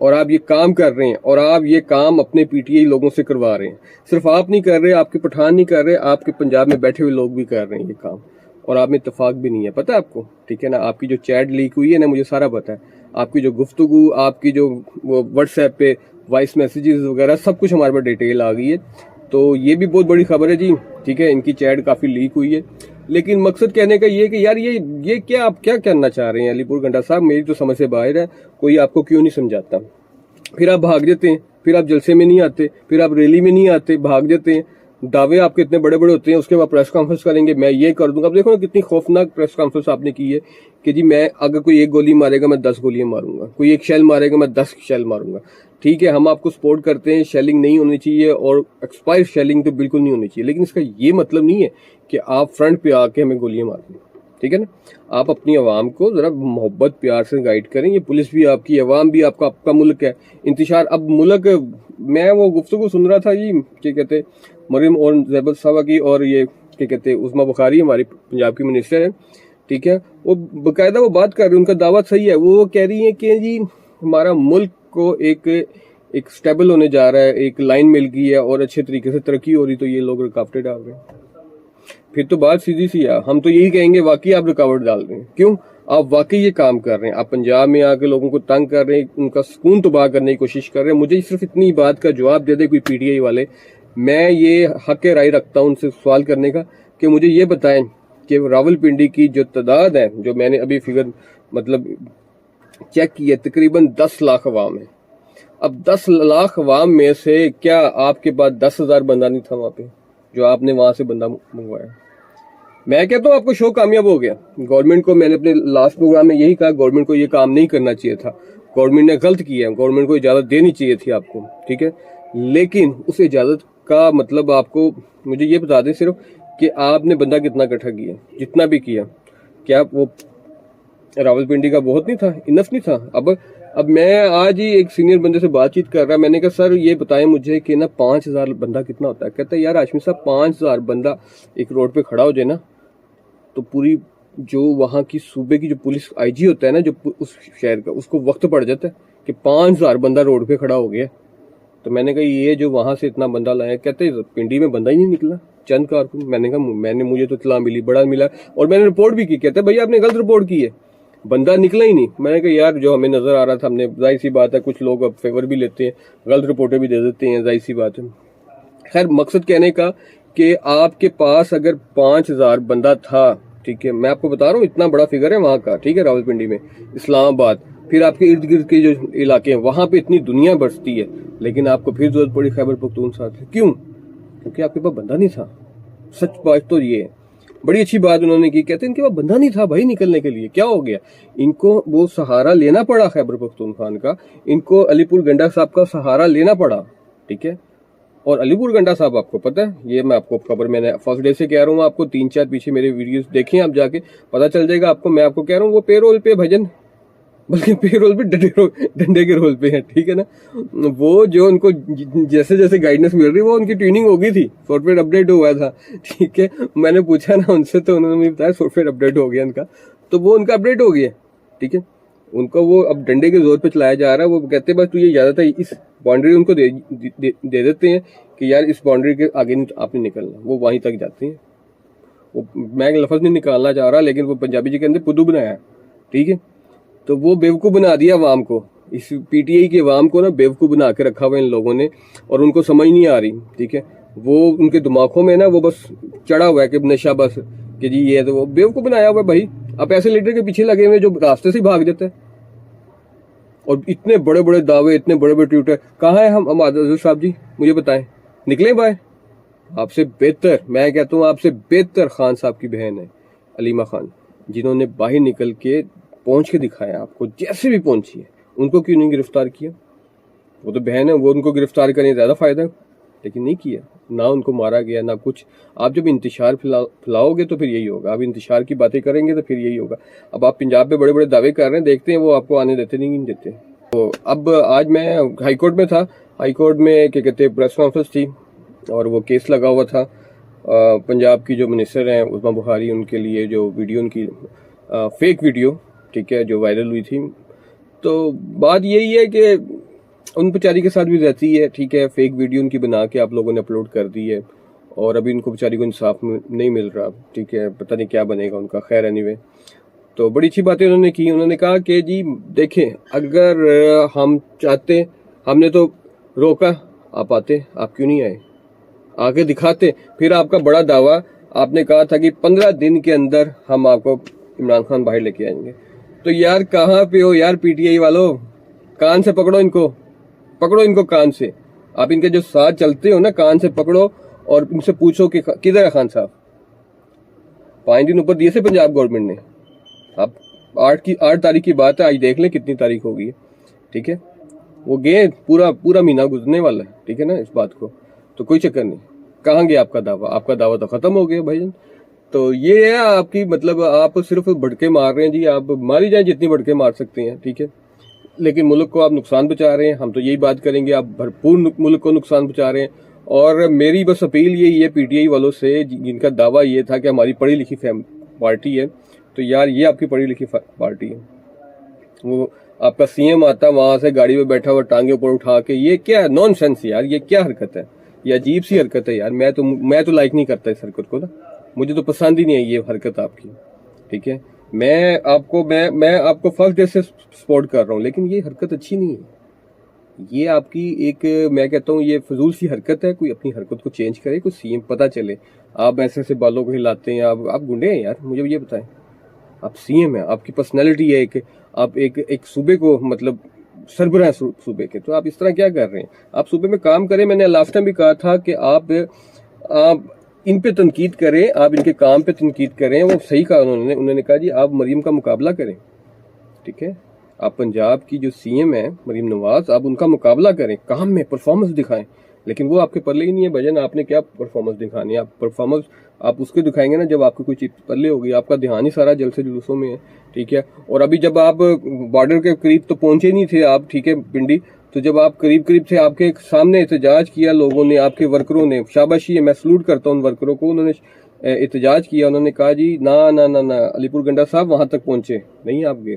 اور آپ یہ کام کر رہے ہیں، اور آپ یہ کام اپنے پی ٹی آئی لوگوں سے کروا رہے ہیں. صرف آپ نہیں کر رہے، آپ کے پٹھان نہیں کر رہے، آپ کے پنجاب میں بیٹھے ہوئے لوگ بھی کر رہے ہیں یہ کام، اور آپ میں اتفاق بھی نہیں ہے. پتہ ہے آپ کو، ٹھیک ہے نا، آپ کی جو چیٹ لیک ہوئی ہے نا، مجھے سارا پتہ ہے. آپ کی جو گفتگو، آپ کی جو وہ واٹس ایپ پہ وائس میسیجز وغیرہ سب کچھ ہمارے پاس ڈیٹیل آ گئی ہے. تو یہ بھی بہت بڑی خبر ہے جی، ٹھیک ہے. ان کی چیٹ کافی لیک ہوئی ہے، لیکن مقصد کہنے کا یہ ہے کہ یار یہ کیا آپ کیا کرنا چاہ رہے ہیں علی پور گنڈا صاحب؟ میری تو سمجھ سے باہر ہے. کوئی آپ کو کیوں نہیں سمجھاتا؟ پھر آپ بھاگ جاتے ہیں، پھر آپ جلسے میں نہیں آتے، پھر آپ ریلی میں نہیں آتے، بھاگ جاتے ہیں. دعوے آپ کے اتنے بڑے بڑے ہوتے ہیں، اس کے بعد پریس کانفرنس کریں گے، میں یہ کر دوں گا. اب دیکھو نا کتنی خوفناک پریس کانفرنس آپ نے کی ہے کہ جی میں اگر کوئی ایک گولی مارے گا میں 10 گولیاں ماروں گا، کوئی ایک شیل مارے گا میں 10 شیل ماروں گا. ٹھیک ہے، ہم آپ کو سپورٹ کرتے ہیں، شیلنگ نہیں ہونی چاہیے، اور ایکسپائر شیلنگ تو بالکل نہیں ہونی چاہیے، لیکن اس کا یہ مطلب نہیں ہے کہ آپ فرنٹ پہ آ کے ہمیں گولیاں مار دیں. ٹھیک ہے نا، آپ اپنی عوام کو ذرا محبت پیار سے گائیڈ کریں. یہ پولیس بھی آپ کی، عوام بھی آپ کا ملک ہے. انتشار اب ملک، میں وہ گفتگو سن رہا تھا جی، کیا کہتے مریم اور زیبت صاحبہ کی، اور یہ کیا کہتے عظمیٰ بخاری ہماری پنجاب کی منسٹر ہے. ٹھیک ہے، وہ باقاعدہ وہ بات کر رہی ہیں، ان کا دعویٰ صحیح ہے. وہ کہہ رہی ہیں کہ جی ہمارا ملک کو ایک سٹیبل ہونے جا رہا ہے، ایک لائن مل گئی ہے اور اچھے طریقے سے ترقی ہو رہی، تو یہ لوگ رکاوٹیں ڈال رہے ہیں. پھر تو بات سیدھی سی ہے، ہم تو یہی کہیں گے واقعی آپ رکاوٹ ڈال رہے ہیں. کیوں؟ آپ واقعی یہ کام کر رہے ہیں، آپ پنجاب میں آ کے لوگوں کو تنگ کر رہے ہیں، ان کا سکون تباہ کرنے کی کوشش کر رہے ہیں. مجھے صرف اتنی بات کا جواب دے دے کوئی پی ٹی آئی والے، میں یہ حق رائے رکھتا ہوں ان سے سوال کرنے کا کہ مجھے یہ بتائیں کہ راولپنڈی کی جو تعداد ہے، جو میں نے ابھی فگر مطلب چیک کی ہے، تقریباً 10 لاکھ عوام ہے. اب 10 لاکھ عوام میں سے کیا آپ کے پاس 10,000 بندہ نہیں تھا وہاں پہ جو آپ نے وہاں سے بندہ منگوایا؟ میں کہتا ہوں آپ کو شو کامیاب ہو گیا. گورنمنٹ کو میں نے اپنے لاسٹ پروگرام میں یہی کہا، گورنمنٹ کو یہ کام نہیں کرنا چاہیے تھا، گورنمنٹ نے غلط کیا ہے، گورنمنٹ کو اجازت دینی چاہیے تھی آپ کو. ٹھیک ہے، لیکن اس اجازت کا مطلب آپ کو مجھے یہ بتا دیں صرف کہ آپ نے بندہ کتنا اکٹھا کیا، جتنا بھی کیا، کیا وہ راولپنڈی کا بہت نہیں تھا، انف نہیں تھا؟ اب میں آج ہی ایک سینئر بندے سے بات چیت کر رہا، میں نے کہا سر یہ بتائیں مجھے کہ نا 5,000 بندہ کتنا ہوتا ہے؟ کہتا ہے یار ہاشمی صاحب 5,000 بندہ ایک روڈ پہ کھڑا ہو جائے نا، تو پوری جو وہاں کی صوبے کی جو پولیس آئی جی ہوتا ہے نا، جو اس شہر کا، اس کو وقت پڑ جاتا ہے کہ 5,000 بندہ روڈ پہ کھڑا ہو گیا. تو میں نے کہا یہ جو وہاں سے اتنا بندہ لائے، کہتے پنڈی میں بندہ ہی نہیں نکلا، چند کارکن. میں نے کہا مجھے تو اطلاع ملی، بڑا ملا، اور میں نے رپورٹ بھی کی. کہتے بھائی آپ نے غلط رپورٹ کی ہے، بندہ نکلا ہی نہیں. میں نے کہا یار جو ہمیں نظر آ رہا تھا، ہم نے ظاہر سی بات ہے کچھ لوگ اب فیور بھی لیتے ہیں، غلط رپورٹیں بھی دے دیتے ہیں، ظاہر سی بات ہے. خیر مقصد کہنے کا کہ آپ کے پاس اگر 5,000 بندہ تھا، ٹھیک ہے، میں آپ کو بتا رہا ہوں اتنا بڑا فگر ہے وہاں کا. ٹھیک ہے، راولپنڈی میں، اسلام آباد، پھر آپ کے ارد گرد کے جو علاقے ہیں وہاں پہ اتنی دنیا بستی ہے، لیکن آپ کو پھر ضرورت پڑی خیبر پختونخوا سے. کیوں؟ کیونکہ آپ کے پاس بندہ نہیں تھا. سچ بات تو یہ ہے. بڑی اچھی بات انہوں نے کی، کہتے ہیں ان کے پاس بندہ نہیں تھا بھائی نکلنے کے لیے. کیا ہو گیا؟ ان کو وہ سہارا لینا پڑا خیبر پختونخوا کا، ان کو علی پور گنڈا صاحب کا سہارا لینا پڑا. ٹھیک ہے، اور علی پور گنڈا صاحب آپ کو پتہ ہے، یہ میں آپ کو خبر میں نے فرسٹ ڈے سے کہہ رہا ہوں، آپ کو 3-4 پیچھے میرے ویڈیوز دیکھیں آپ جا کے، پتہ چل جائے گا آپ کو. میں آپ کو کہہ رہا ہوں وہ پے رول پہ بھجن، بلکہ پے رول پہ ڈنڈے کے رول پہ ہیں. ٹھیک ہے نا، وہ جو ان کو جیسے جیسے گائیڈنس مل رہی، وہ ان کی ٹریننگ ہو گئی تھی، سافٹ ویئر اپڈیٹ ہوا تھا. ٹھیک ہے، میں نے پوچھا نا ان سے تو انہوں نے مجھے بتایا سافٹ ویئر اپڈیٹ ہو گیا ان کا، تو وہ ان کا اپڈیٹ ہو گیا. ٹھیک ہے، ان کو وہ اب ڈنڈے کے زور پہ چلایا جا رہا ہے. وہ کہتے ہیں بس تو یہ اجازت ہے، اس باؤنڈری ان کو دے دیتے ہیں کہ یار اس باؤنڈری کے آگے نہیں آپ نے نکلنا. وہ وہیں تک جاتے ہیں. وہ میں لفظ نہیں نکالنا چاہ رہا، لیکن وہ پنجابی جی کے اندر پدو بنایا. ٹھیک ہے، تو وہ بیوقوف بنا دیا عوام کو، اس پی ٹی آئی کی عوام کو نا بیوقوف بنا کے رکھا ہوا ان لوگوں نے، اور ان کو سمجھ نہیں آ رہی. ٹھیک ہے، وہ ان کے دماغوں میں نا وہ بس چڑھا ہوا ہے کہ نشہ، بس کہ جی یہ تو وہ بیوقوف بنایا ہوا ہے. بھائی آپ ایسے لیڈر کے پیچھے لگے ہوئے جو راستے سے بھاگ جاتا ہے، اور اتنے بڑے بڑے دعوے، اتنے بڑے بڑے ٹویٹر. کہاں ہے ہم عادل صاحب جی؟ مجھے بتائیں، نکلیں باہر. آپ سے بہتر، میں کہتا ہوں آپ سے بہتر خان صاحب کی بہن ہے علیمہ خان، جنہوں نے باہر نکل کے پہنچ کے دکھایا آپ کو، جیسے بھی پہنچی ہے. ان کو کیوں نہیں گرفتار کیا؟ وہ تو بہن ہے، وہ ان کو گرفتار کرنے زیادہ فائدہ ہے، لیکن نہیں کیا. نہ ان کو مارا گیا نہ کچھ. آپ جب انتشار پھیلاؤ گے تو پھر یہی ہوگا، آپ انتشار کی باتیں کریں گے تو پھر یہی ہوگا. اب آپ پنجاب پہ بڑے بڑے دعوے کر رہے ہیں، دیکھتے ہیں وہ آپ کو آنے دیتے نہیں دیتے. تو اب آج میں ہائی کورٹ میں تھا، ہائی کورٹ میں کیا کہتے ہیں پریس کانفرنس تھی، اور وہ کیس لگا ہوا تھا پنجاب کی جو منسٹر ہیں عظمیٰ بخاری، ان کے لیے جو ویڈیو ان کی فیک ویڈیو، ٹھیک ہے، جو وائرل ہوئی تھی. تو بات یہی ہے کہ ان بیچاری کے ساتھ بھی رہتی ہے، ٹھیک ہے، فیک ویڈیو ان کی بنا کے آپ لوگوں نے اپلوڈ کر دی ہے، اور ابھی ان کو بیچاری کو انصاف نہیں مل رہا، ٹھیک ہے، پتہ نہیں کیا بنے گا ان کا. خیر اینی وے، تو بڑی اچھی باتیں انہوں نے کی. انہوں نے کہا کہ جی دیکھیں، اگر ہم چاہتے، ہم نے تو روکا، آپ آتے، آپ کیوں نہیں آئے؟ آگے دکھاتے. پھر آپ کا بڑا دعویٰ، آپ نے کہا تھا کہ 15 دن کے اندر ہم آپ کو عمران خان باہر لے کے آئیں گے. تو یار کہاں پہ ہو یار پی ٹی آئی والو؟ کان سے پکڑو ان کو، پکڑو ان کو کان سے. آپ ان کے جو ساتھ چلتے ہو نا، کان سے پکڑو اور ان سے پوچھو کہ کدھر ہے خان صاحب؟ 5 دن اوپر دیے تھے پنجاب گورنمنٹ نے. اب 8 تاریخ کی بات ہے، آج دیکھ لیں کتنی تاریخ ہوگی. ٹھیک ہے، وہ گئے، پورا مہینہ گزرنے والا ہے، ٹھیک ہے نا اس بات کو. تو کوئی چکر نہیں. کہاں گیا آپ کا دعویٰ؟ آپ کا دعویٰ تو ختم ہو گیا بھائی جان. تو یہ ہے آپ کی، مطلب آپ صرف بھڑکے مار رہے ہیں. جی آپ ماری جائیں جتنی بھڑکے مار سکتے ہیں، ٹھیک ہے، لیکن ملک کو آپ نقصان پہنچا رہے ہیں. ہم تو یہی بات کریں گے، آپ بھرپور ملک کو نقصان پہنچا رہے ہیں. اور میری بس اپیل یہی ہے پی ٹی آئی والوں سے، جن کا دعویٰ یہ تھا کہ ہماری پڑھی لکھی پارٹی ہے، تو یار یہ آپ کی پڑھی لکھی پارٹی ہے. وہ آپ کا سی ایم آتا وہاں سے گاڑی میں بیٹھا ہوا ٹانگے اوپر اٹھا کے، یہ کیا نان سینس یار، یہ کیا حرکت ہے؟ یہ عجیب سی حرکت ہے یار. میں تو لائک نہیں کرتا اس حرکت کو نا، مجھے تو پسند ہی نہیں ہے یہ حرکت آپ کی. ٹھیک ہے، میں آپ کو فرسٹ ڈے سے سپورٹ کر رہا ہوں، لیکن یہ حرکت اچھی نہیں ہے. یہ آپ کی ایک، میں کہتا ہوں یہ فضول سی حرکت ہے. کوئی اپنی حرکت کو چینج کرے، کوئی سی ایم پتہ چلے. آپ ایسے بالوں کو ہلاتے ہیں، آپ گنڈے ہیں یار. مجھے یہ بتائیں، آپ سی ایم ہیں، آپ کی پرسنالٹی ہے، آپ ایک صوبے کو مطلب سربراہ صوبے کے، تو آپ اس طرح کیا کر رہے ہیں؟ آپ صوبے میں کام کریں. میں نے لاسٹ ٹائم بھی کہا تھا کہ آپ ان پہ تنقید کریں، آپ ان کے کام پہ تنقید کریں. وہ صحیح کہا انہوں نے کہا جی آپ مریم کا مقابلہ کریں. ٹھیک ہے، آپ پنجاب کی جو سی ایم ہے مریم نواز، آپ ان کا مقابلہ کریں، کام میں پرفارمنس دکھائیں. لیکن وہ آپ کے پلے ہی نہیں ہے بھجن. آپ نے کیا پرفارمنس دکھانی ہے؟ آپ پرفارمنس آپ اس کے دکھائیں گے نا جب آپ کو کوئی چیز پلے ہوگی. آپ کا دھیان ہی سارا جلسے جلوسوں میں ہے. ٹھیک ہے، اور ابھی جب آپ بارڈر کے قریب تو پہنچے نہیں تھے آپ، ٹھیک ہے پنڈی، تو جب آپ قریب تھے، آپ کے سامنے احتجاج کیا لوگوں نے، آپ کے ورکروں نے. شاباشی ہے، میں سلوٹ کرتا ہوں ان ورکروں کو. انہوں نے احتجاج کیا، انہوں نے کہا جی نہ علی پور گنڈا صاحب وہاں تک پہنچے نہیں آپ گئے.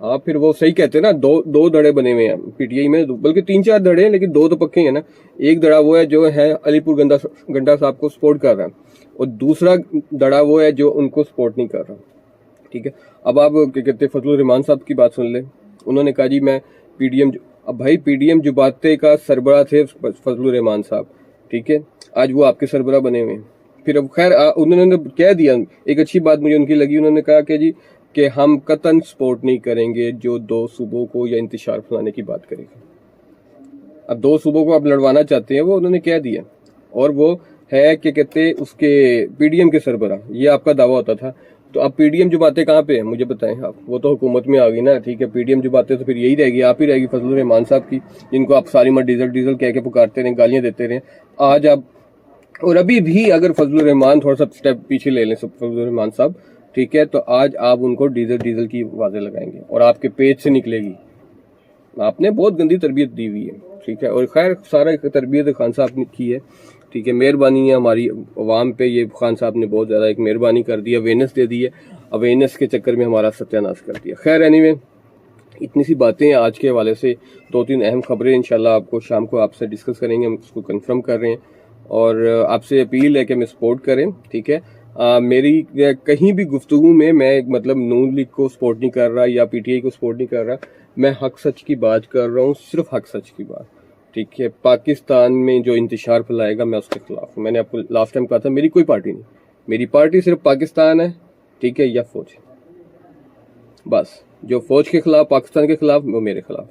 آپ پھر وہ صحیح کہتے ہیں نا، دو دڑے بنے ہوئے ہیں پی ٹی آئی میں، بلکہ 3-4 دڑے ہیں، لیکن 2 تو پکے ہیں نا. ایک دڑا وہ ہے جو ہے علی پور گنڈا صاحب کو سپورٹ کر رہا ہے، اور دوسرا دڑا وہ ہے جو ان کو سپورٹ نہیں کر رہا. ٹھیک ہے، اب آپ کیا کہتے ہیں فضل الرحمان صاحب کی بات سن لیں. انہوں نے کہا جی میں پی ڈی ایم، اب بھائی پی ڈی ایم جباتے کا سربراہ تھے فضل الرحمان صاحب، ٹھیک ہے، آج وہ آپ کے سربراہ بنے ہوئے ہیں. پھر اب خیر انہوں نے کہہ دیا، ایک اچھی بات مجھے ان کی لگی. انہوں نے کہا کہ جی کہ ہم قطعاً سپورٹ نہیں کریں گے جو 2 صوبوں کو یا انتشار پھیلانے کی بات کرے گا. اب 2 صوبوں کو آپ لڑوانا چاہتے ہیں، وہ انہوں نے کہہ دیا. اور وہ ہے کہ کہتے اس کے پی ڈی ایم کے سربراہ، یہ آپ کا دعویٰ ہوتا تھا. تو اب پی ڈی ایم جو باتیں کہاں پہ ہیں مجھے بتائیں آپ؟ وہ تو حکومت میں آ گئی نا. ٹھیک ہے، پی ڈی ایم جو باتیں تو پھر یہی رہے گی، آپ ہی رہے گی فضل الرحمان صاحب کی، جن کو آپ ساری مر ڈیزل کہہ کے پکارتے رہیں، گالیاں دیتے رہیں. آج آپ، اور ابھی بھی اگر فضل الرحمان تھوڑا سا سٹیپ پیچھے لے لیں فضل الرحمان صاحب، ٹھیک ہے، تو آج آپ ان کو ڈیزل کی آوازیں لگائیں گے اور آپ کے پیج سے نکلے گی. آپ نے بہت گندی تربیت دی ہوئی ہے. ٹھیک ہے، اور خیر سارا تربیت خان صاحب نے کی ہے. ٹھیک ہے، مہربانی ہے ہماری عوام پہ، یہ خان صاحب نے بہت زیادہ ایک مہربانی کر دی، اویئرنیس دے دی ہے. اویئرنیس کے چکر میں ہمارا ستیہ ناش کر دیا. خیر اینی وے، اتنی سی باتیں ہیں آج کے حوالے سے. 2-3 اہم خبریں انشاءاللہ آپ کو شام کو آپ سے ڈسکس کریں گے. ہم اس کو کنفرم کر رہے ہیں اور آپ سے اپیل ہے کہ ہمیں سپورٹ کریں. ٹھیک ہے، میری کہیں بھی گفتگو میں مطلب نون لیگ کو سپورٹ نہیں کر رہا یا پی ٹی آئی کو سپورٹ نہیں کر رہا. میں حق سچ کی بات کر رہا ہوں، صرف حق سچ کی بات. ٹھیک ہے، پاکستان میں جو انتشار پھیلائے گا میں اس کے خلاف ہوں. میں نے آپ کو لاسٹ ٹائم کہا تھا میری کوئی پارٹی نہیں، میری پارٹی صرف پاکستان ہے. ٹھیک ہے، یا فوج، بس. جو فوج کے خلاف، پاکستان کے خلاف، وہ میرے خلاف.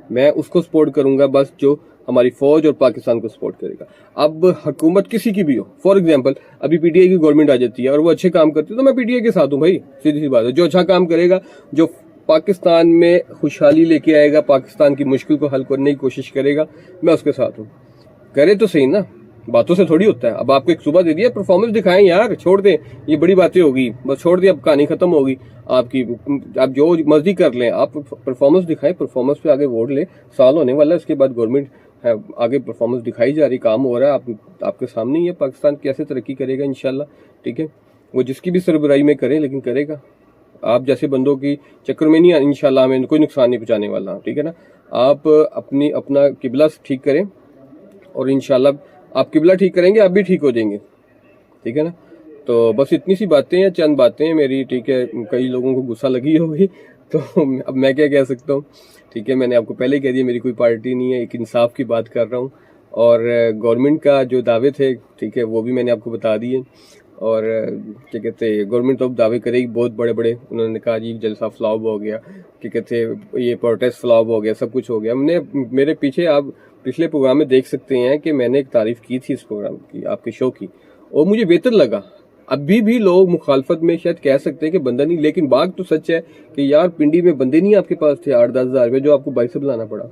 میں اس کو سپورٹ کروں گا بس جو ہماری فوج اور پاکستان کو سپورٹ کرے گا. اب حکومت کسی کی بھی ہو، فار ایگزامپل ابھی پی ٹی آئی کی گورنمنٹ آ جاتی ہے اور وہ اچھے کام کرتی ہے تو میں پی ٹی آئی کے ساتھ ہوں بھائی. سیدھی سی بات ہے، جو اچھا کام کرے گا، جو پاکستان میں خوشحالی لے کے آئے گا، پاکستان کی مشکل کو حل کرنے کی کوشش کرے گا، میں اس کے ساتھ ہوں. کرے تو صحیح نا، باتوں سے تھوڑی ہوتا ہے. اب آپ کو ایک صبح دے دیا، پرفارمنس دکھائیں یار، چھوڑ دیں یہ بڑی باتیں ہوگی، بس چھوڑ دیں، اب کہانی ختم ہوگی آپ کی. آپ جو مرضی کر لیں، آپ پرفارمنس دکھائیں، پرفارمنس پہ آگے ووٹ لیں. سال ہونے والا ہے، اس کے بعد گورنمنٹ آگے پرفارمنس دکھائی جا رہی، کام ہو رہا ہے. آپ کے سامنے ہی ہے پاکستان کیسے ترقی کرے گا انشاءاللہ. ٹھیک ہے، وہ جس کی بھی سربراہی میں کرے، لیکن کرے گا. آپ جیسے بندوں کی چکر میں نہیں، انشاءاللہ ہمیں کوئی نقصان نہیں پہنچانے والا. ٹھیک ہے نا، آپ اپنا قبلہ ٹھیک کریں اور انشاءاللہ آپ قبلہ ٹھیک کریں گے آپ بھی ٹھیک ہو جائیں گے، ٹھیک ہے نا؟ تو بس اتنی سی باتیں ہیں، چند باتیں ہیں میری، ٹھیک ہے؟ کئی لوگوں کو غصہ لگی ہوگی تو اب میں کیا کہہ سکتا ہوں، ٹھیک ہے؟ میں نے آپ کو پہلے ہی کہہ دیا میری کوئی پارٹی نہیں ہے، ایک انصاف کی بات کر رہا ہوں، اور گورنمنٹ کا جو دعوے تھے، ٹھیک ہے، وہ بھی میں نے آپ کو بتا دیے، اور کیا کہتے ہیں گورنمنٹ تو اب دعوے کرے گی بہت بڑے بڑے، انہوں نے کہا جی جلسہ فلاپ ہو گیا، کیا کہتے ہیں یہ پروٹیسٹ فلاپ ہو گیا، سب کچھ ہو گیا۔ ہم نے میرے پیچھے آپ پچھلے پروگرام میں دیکھ سکتے ہیں کہ میں نے ایک تعریف کی تھی اس پروگرام کی، آپ کے شو کی، اور مجھے بہتر لگا۔ ابھی بھی لوگ مخالفت میں شاید کہہ سکتے ہیں کہ بندہ نہیں، لیکن بات تو سچ ہے کہ یار پنڈی میں بندے نہیں آپ کے پاس تھے 8-10 ہزار روپے جو آپ کو بائی سے بلانا پڑا،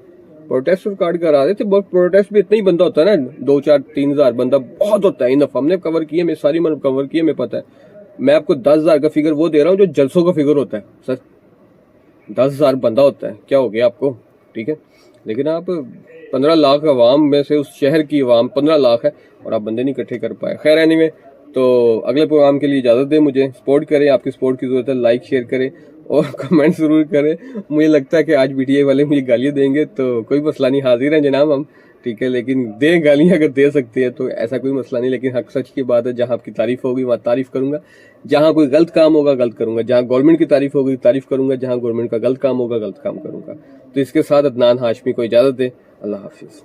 پروٹیسٹ ریکارڈ کرا رہے تھے۔ بہت پروٹیسٹ بھی اتنا ہی بندہ ہوتا ہے نا، 2-4-3 ہزار بندہ بہت ہوتا ہے انف، ہم نے کور کیا، میں ساری من کور کیا، میں پتہ ہے۔ میں آپ کو 10 ہزار کا فگر وہ دے رہا ہوں جو جلسوں کا فگر ہوتا ہے، سر 10 ہزار بندہ ہوتا ہے، کیا ہو گیا آپ کو، ٹھیک ہے؟ لیکن آپ 15 لاکھ عوام میں سے، اس شہر کی عوام 15 لاکھ ہے اور آپ بندے نہیں اکٹھے کر پائے۔ خیر اینی وے، تو اگلے پروگرام کے لیے اجازت دیں مجھے، سپورٹ کریں، آپ کی سپورٹ کی ضرورت ہے، لائک شیئر کریں اور کمنٹ ضرور کریں۔ مجھے لگتا ہے کہ آج پی ٹی آئی والے مجھے گالیاں دیں گے، تو کوئی مسئلہ نہیں، حاضر ہیں جناب ہم، ٹھیک ہے؟ لیکن دیں گالیاں اگر دے سکتے ہیں تو ایسا کوئی مسئلہ نہیں، لیکن حق سچ کی بات ہے، جہاں آپ کی تعریف ہوگی وہاں تعریف کروں گا، جہاں کوئی غلط کام ہوگا غلط کروں گا، جہاں گورنمنٹ کی تعریف ہوگی تعریف کروں گا، جہاں گورنمنٹ کا غلط کام ہوگا غلط کام کروں گا۔ تو اس کے ساتھ عدنان ہاشمی کو اجازت دیں، اللہ حافظ۔